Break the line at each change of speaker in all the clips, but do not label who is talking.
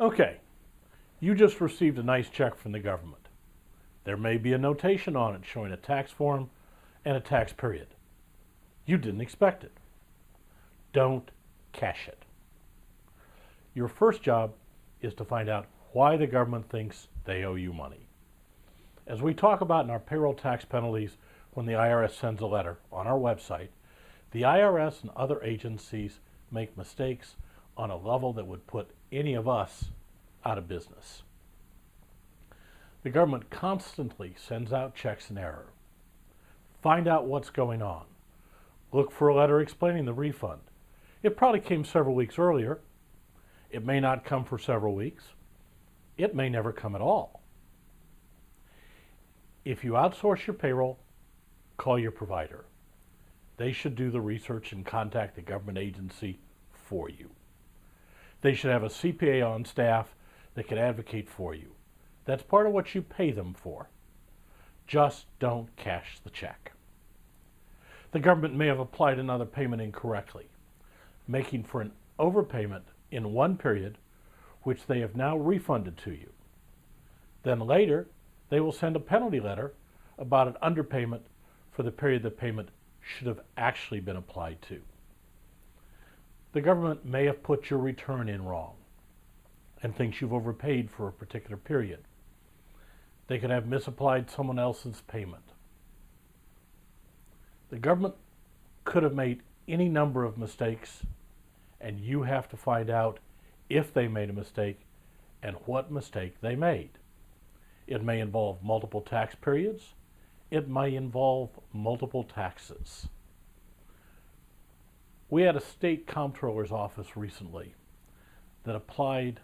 Okay, you just received a nice check from the government. There may be a notation on it showing a tax form and a tax period. You didn't expect it. Don't cash it. Your first job is to find out why the government thinks they owe you money. As we talk about in our payroll tax penalties when the IRS sends a letter on our website, the IRS and other agencies make mistakes on a level that would put any of us out of business. The government constantly sends out checks in error. Find out what's going on. Look for a letter explaining the refund. It probably came several weeks earlier. It may not come for several weeks. It may never come at all. If you outsource your payroll, call your provider. They should do the research and contact the government agency for you. They should have a CPA on staff that can advocate for you. That's part of what you pay them for. Just don't cash the check. The government may have applied another payment incorrectly, making for an overpayment in one period, which they have now refunded to you. Then later, they will send a penalty letter about an underpayment for the period the payment should have actually been applied to. The government may have put your return in wrong and thinks you've overpaid for a particular period. They could have misapplied someone else's payment. The government could have made any number of mistakes, and you have to find out if they made a mistake and what mistake they made. It may involve multiple tax periods. It may involve multiple taxes. We had a state comptroller's office recently that applied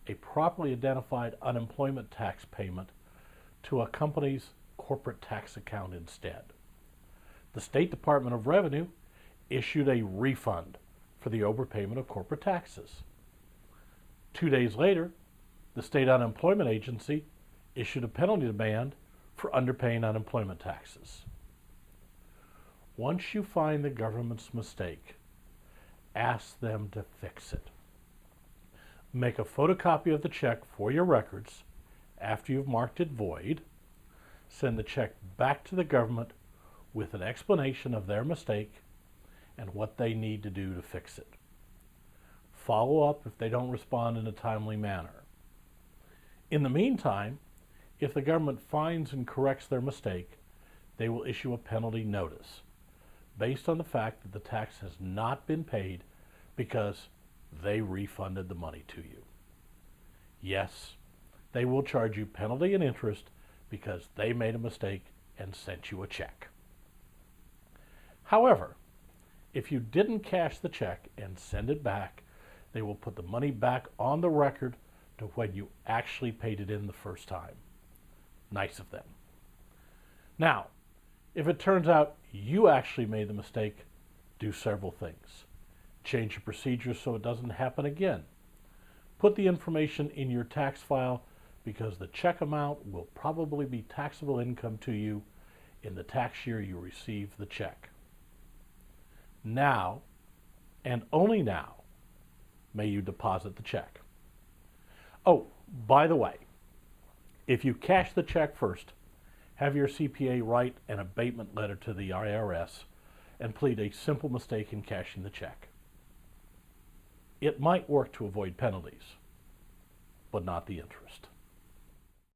a properly identified unemployment tax payment to a company's corporate tax account instead. The State Department of Revenue issued a refund for the overpayment of corporate taxes. 2 days later, the state unemployment agency issued a penalty demand for underpaying unemployment taxes. Once you find the government's mistake, ask them to fix it. Make a photocopy of the check for your records after you've marked it void. Send the check back to the government with an explanation of their mistake and what they need to do to fix it. Follow up if they don't respond in a timely manner. In the meantime, if the government finds and corrects their mistake, they will issue a penalty notice based on the fact that the tax has not been paid because they refunded the money to you. Yes, they will charge you penalty and interest because they made a mistake and sent you a check. However, if you didn't cash the check and send it back, they will put the money back on the record to when you actually paid it in the first time. Nice of them. Now, if it turns out you actually made the mistake, do several things. Change your procedure so it doesn't happen again. Put the information in your tax file because the check amount will probably be taxable income to you in the tax year you receive the check. Now, and only now, may you deposit the check. Oh, by the way, if you cash the check first, have your CPA write an abatement letter to the IRS and plead a simple mistake in cashing the check. It might work to avoid penalties, but not the interest.